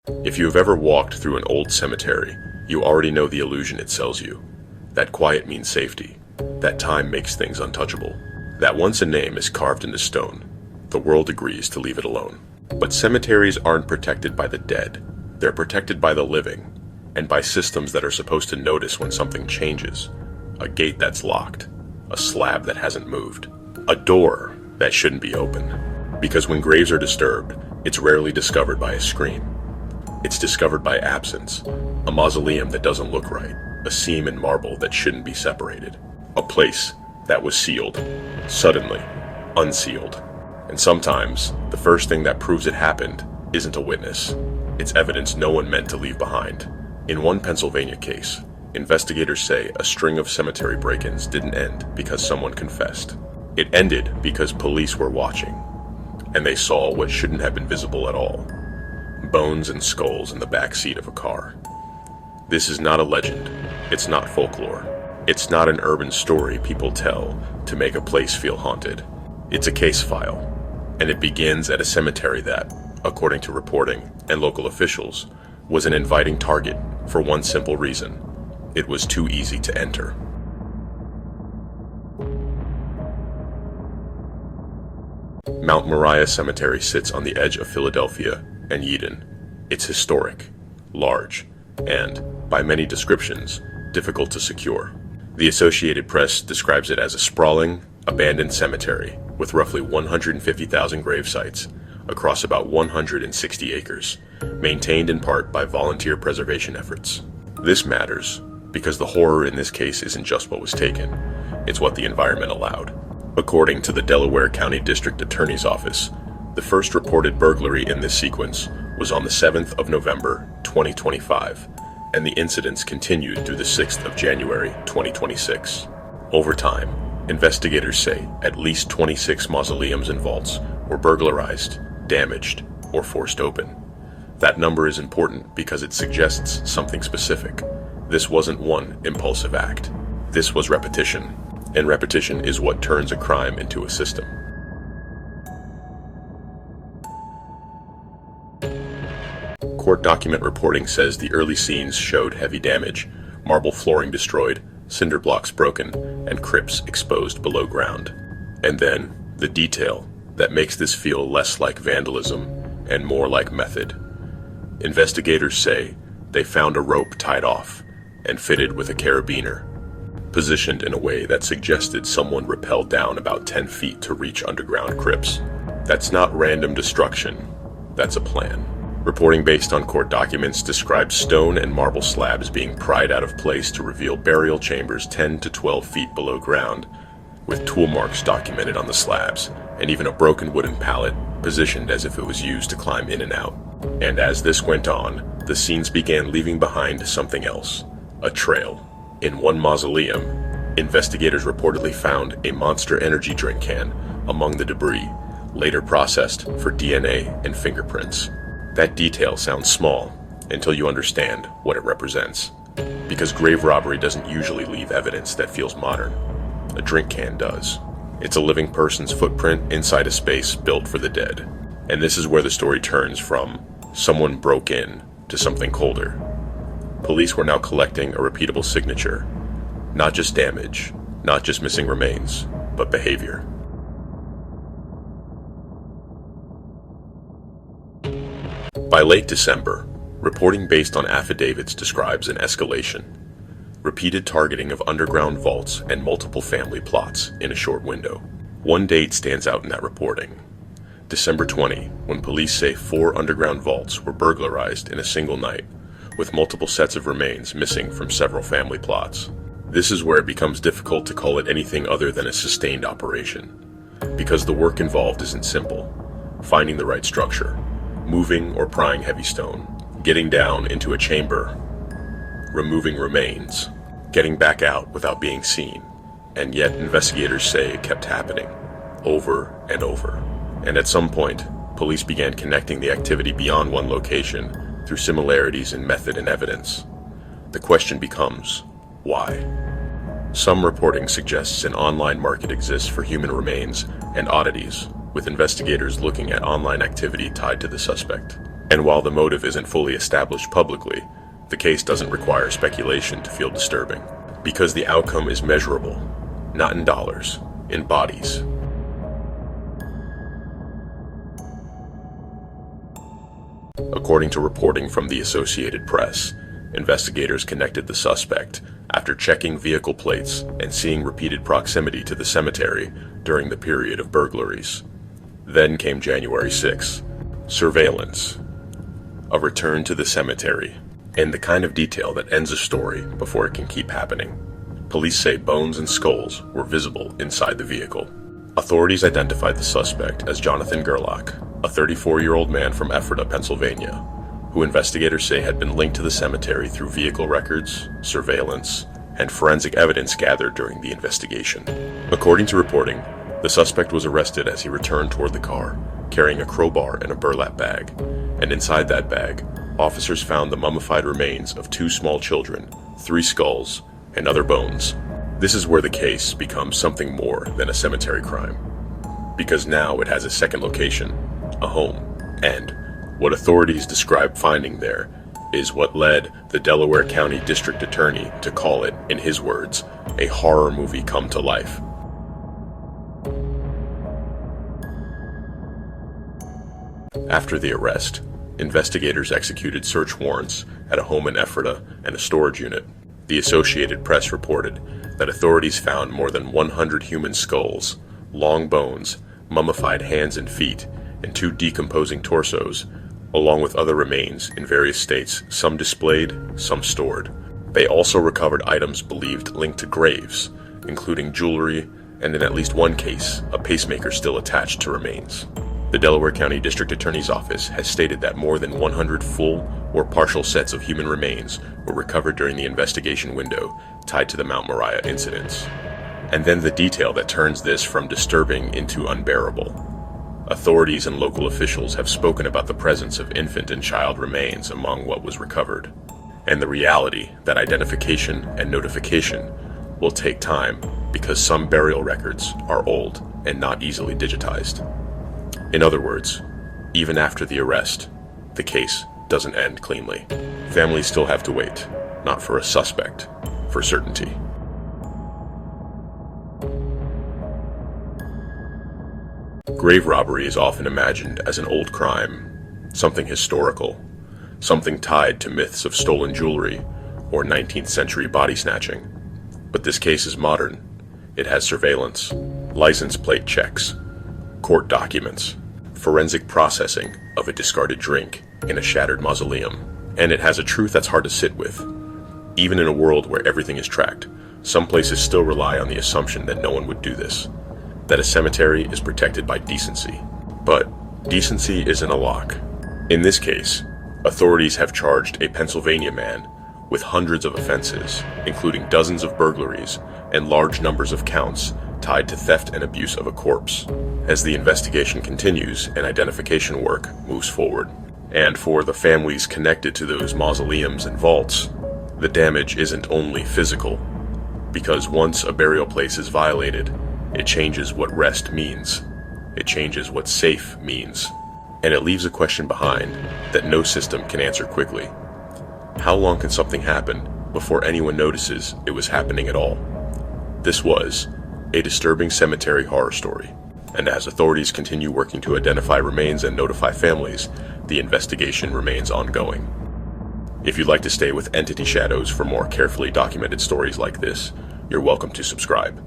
If you have ever walked through an old cemetery, you already know the illusion it sells you. That quiet means safety. That time makes things untouchable. That once a name is carved into stone, the world agrees to leave it alone. But cemeteries aren't protected by the dead. They're protected by the living, and by systems that are supposed to notice when something changes. A gate that's locked, a slab that hasn't moved, a door that shouldn't be open. Because when graves are disturbed, it's rarely discovered by a scream. It's discovered by absence, a mausoleum that doesn't look right, a seam in marble that shouldn't be separated, a place that was sealed, suddenly unsealed. And sometimes, the first thing that proves it happened isn't a witness. It's evidence no one meant to leave behind. In one Pennsylvania case, investigators say a string of cemetery break-ins didn't end because someone confessed. It ended because police were watching, and they saw what shouldn't have been visible at all. Bones and skulls in the back seat of a car. This is not a legend. It's not folklore. It's not an urban story people tell to make a place feel haunted. It's a case file, and it begins at a cemetery that, according to reporting and local officials, was an inviting target for one simple reason. It was too easy to enter. Mount Moriah Cemetery sits on the edge of Philadelphia and Yeadon. It's historic, large, and, by many descriptions, difficult to secure. The Associated Press describes it as a sprawling, abandoned cemetery with roughly 150,000 grave sites across about 160 acres, maintained in part by volunteer preservation efforts. This matters because the horror in this case isn't just what was taken, it's what the environment allowed. According to the Delaware County District Attorney's Office, the first reported burglary in this sequence was on the 7th of November, 2025, and the incidents continued through the 6th of January, 2026. Over time, investigators say at least 26 mausoleums and vaults were burglarized, damaged, or forced open. That number is important because it suggests something specific. This wasn't one impulsive act. This was repetition, and repetition is what turns a crime into a system. Court document reporting says the early scenes showed heavy damage, marble flooring destroyed, cinder blocks broken, and crypts exposed below ground. And then, the detail that makes this feel less like vandalism and more like method. Investigators say they found a rope tied off and fitted with a carabiner, positioned in a way that suggested someone rappelled down about 10 feet to reach underground crypts. That's not random destruction, that's a plan. Reporting based on court documents describes stone and marble slabs being pried out of place to reveal burial chambers 10 to 12 feet below ground, with tool marks documented on the slabs, and even a broken wooden pallet positioned as if it was used to climb in and out. And as this went on, the scenes began leaving behind something else, a trail. In one mausoleum, investigators reportedly found a Monster Energy drink can among the debris, later processed for DNA and fingerprints. That detail sounds small until you understand what it represents. Because grave robbery doesn't usually leave evidence that feels modern. A drink can does. It's a living person's footprint inside a space built for the dead. And this is where the story turns from someone broke in to something colder. Police were now collecting a repeatable signature. Not just damage, not just missing remains, but behavior. By late December, reporting based on affidavits describes an escalation. Repeated targeting of underground vaults and multiple family plots in a short window. One date stands out in that reporting. December 20, when police say 4 underground vaults were burglarized in a single night, with multiple sets of remains missing from several family plots. This is where it becomes difficult to call it anything other than a sustained operation, because the work involved isn't simple. Finding the right structure, moving or prying heavy stone, getting down into a chamber, removing remains, getting back out without being seen, and yet investigators say it kept happening, over and over. And at some point, police began connecting the activity beyond one location through similarities in method and evidence. The question becomes, why? Some reporting suggests an online market exists for human remains and oddities, with investigators looking at online activity tied to the suspect. And while the motive isn't fully established publicly, the case doesn't require speculation to feel disturbing, because the outcome is measurable, not in dollars, in bodies. According to reporting from the Associated Press, investigators connected the suspect after checking vehicle plates and seeing repeated proximity to the cemetery during the period of burglaries. Then came January 6, surveillance, a return to the cemetery, and the kind of detail that ends a story before it can keep happening. Police say bones and skulls were visible inside the vehicle. Authorities identified the suspect as Jonathan Gerlach, a 34-year-old man from Ephrata, Pennsylvania, who investigators say had been linked to the cemetery through vehicle records, surveillance, and forensic evidence gathered during the investigation. According to reporting, the suspect was arrested as he returned toward the car, carrying a crowbar and a burlap bag, and inside that bag, officers found the mummified remains of 2 small children, 3 skulls, and other bones. This is where the case becomes something more than a cemetery crime, because now it has a second location, a home, and what authorities describe finding there is what led the Delaware County District Attorney to call it, in his words, a horror movie come to life. After the arrest, investigators executed search warrants at a home in Ephrata and a storage unit. The Associated Press reported that authorities found more than 100 human skulls, long bones, mummified hands and feet, and 2 decomposing torsos, along with other remains in various states, some displayed, some stored. They also recovered items believed linked to graves, including jewelry, and in at least one case, a pacemaker still attached to remains. The Delaware County District Attorney's Office has stated that more than 100 full or partial sets of human remains were recovered during the investigation window tied to the Mount Moriah incidents. And then the detail that turns this from disturbing into unbearable. Authorities and local officials have spoken about the presence of infant and child remains among what was recovered, and the reality that identification and notification will take time because some burial records are old and not easily digitized. In other words, even after the arrest, the case doesn't end cleanly. Families still have to wait, not for a suspect, for certainty. Grave robbery is often imagined as an old crime, something historical, something tied to myths of stolen jewelry or 19th century body snatching. But this case is modern. It has surveillance, license plate checks, court documents, forensic processing of a discarded drink in a shattered mausoleum, and it has a truth that's hard to sit with. Even in a world where everything is tracked, some places still rely on the assumption that no one would do this, that a cemetery is protected by decency. But decency isn't a lock. In this case, authorities have charged a Pennsylvania man with hundreds of offenses, including dozens of burglaries and large numbers of counts tied to theft and abuse of a corpse, as the investigation continues and identification work moves forward. And for the families connected to those mausoleums and vaults, the damage isn't only physical, because once a burial place is violated, it changes what rest means. It changes what safe means. And it leaves a question behind that no system can answer quickly. How long can something happen before anyone notices it was happening at all? This was a disturbing cemetery horror story, and as authorities continue working to identify remains and notify families, the investigation remains ongoing. If you'd like to stay with Entity Shadows for more carefully documented stories like this, you're welcome to subscribe.